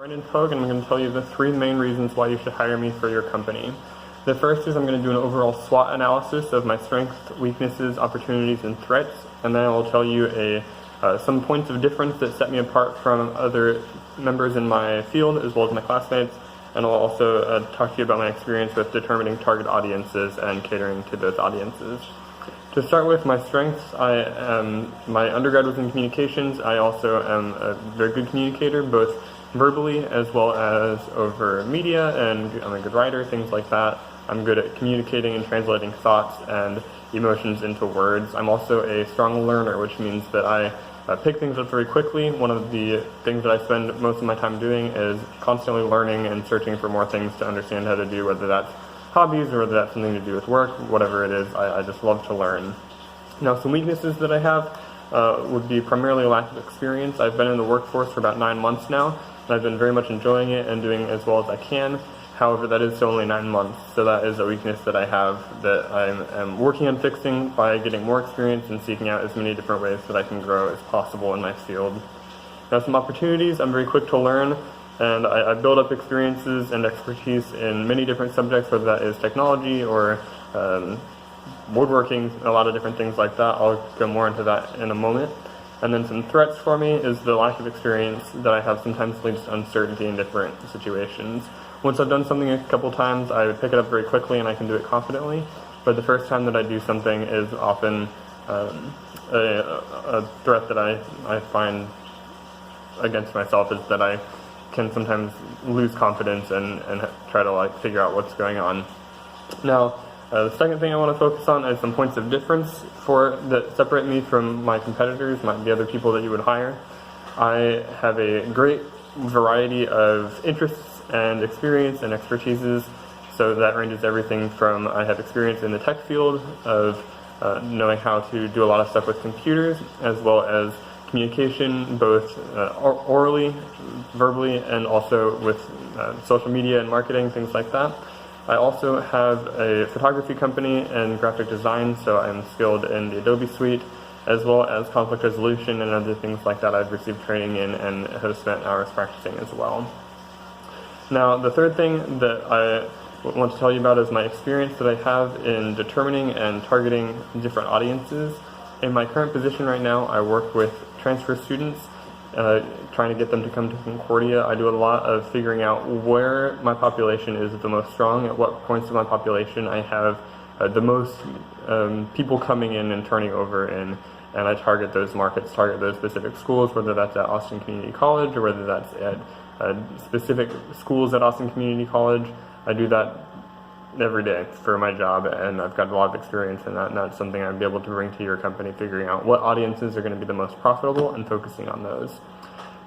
Brandon Pogue, and I'm going to tell you the 3 main reasons why you should hire me for your company. The first is I'm going to do an overall SWOT analysis of my strengths, weaknesses, opportunities, and threats, and then I will tell you some points of difference that set me apart from other members in my field as well as my classmates, and I'll also talk to you about my experience with determining target audiences and catering to those audiences. To start with my strengths, my undergrad was in communications. I also am a very good communicator, both verbally as well as over media, and I'm a good writer, things like that. I'm good at communicating and translating thoughts and emotions into words. I'm also a strong learner, which means that I pick things up very quickly. One of the things that I spend most of my time doing is constantly learning and searching for more things to understand how to do, whether that's hobbies or whether that's something to do with work, whatever it is, I just love to learn. Now, some weaknesses that I have would be primarily a lack of experience. I've been in the workforce for about 9 months now, and I've been very much enjoying it and doing as well as I can. However, that is still only 9 months, so that is a weakness that I have that I'm working on fixing by getting more experience and seeking out as many different ways that I can grow as possible in my field. Now, some opportunities, I'm very quick to learn, and I build up experiences and expertise in many different subjects, whether that is technology or woodworking, a lot of different things like that. I'll go more into that in a moment. And then some threats for me is the lack of experience that I have sometimes leads to uncertainty in different situations. Once I've done something a couple times, I would pick it up very quickly and I can do it confidently, but the first time that I do something is often a threat that I find against myself, is that I can sometimes lose confidence and try to figure out what's going on. Now, the second thing I want to focus on is some points of difference that separate me from my competitors, the other people that you would hire. I have a great variety of interests and experience and expertises, so that ranges everything from I have experience in the tech field of knowing how to do a lot of stuff with computers, as well as communication, both orally, verbally, and also with social media and marketing, things like that. I also have a photography company and graphic design, so I'm skilled in the Adobe suite, as well as conflict resolution and other things like that I've received training in and have spent hours practicing as well. Now, the third thing that I want to tell you about is my experience that I have in determining and targeting different audiences. In my current position right now, I work with transfer students, trying to get them to come to Concordia. I do a lot of figuring out where my population is the most strong, at what points of my population I have the most people coming in and turning over in, and I target those markets, target those specific schools, whether that's at Austin Community College or whether that's at specific schools at Austin Community College. I do that every day for my job, and I've got a lot of experience in that, and that's something I'd be able to bring to your company, figuring out what audiences are going to be the most profitable and focusing on those.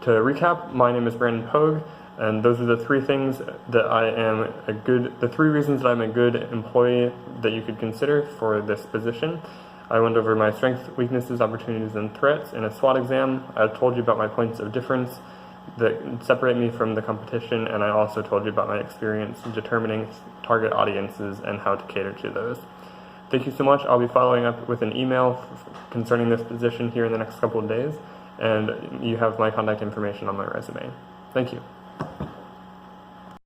To recap, my name is Brandon Pogue, and those are the 3 things that the 3 reasons that I'm a good employee that you could consider for this position. I went over my strengths, weaknesses, opportunities, and threats in a SWOT exam. I told you about my points of difference that separate me from the competition, and I also told you about my experience in determining target audiences and how to cater to those. Thank you so much. I'll be following up with an email concerning this position here in the next couple of days, and you have my contact information on my resume. Thank you.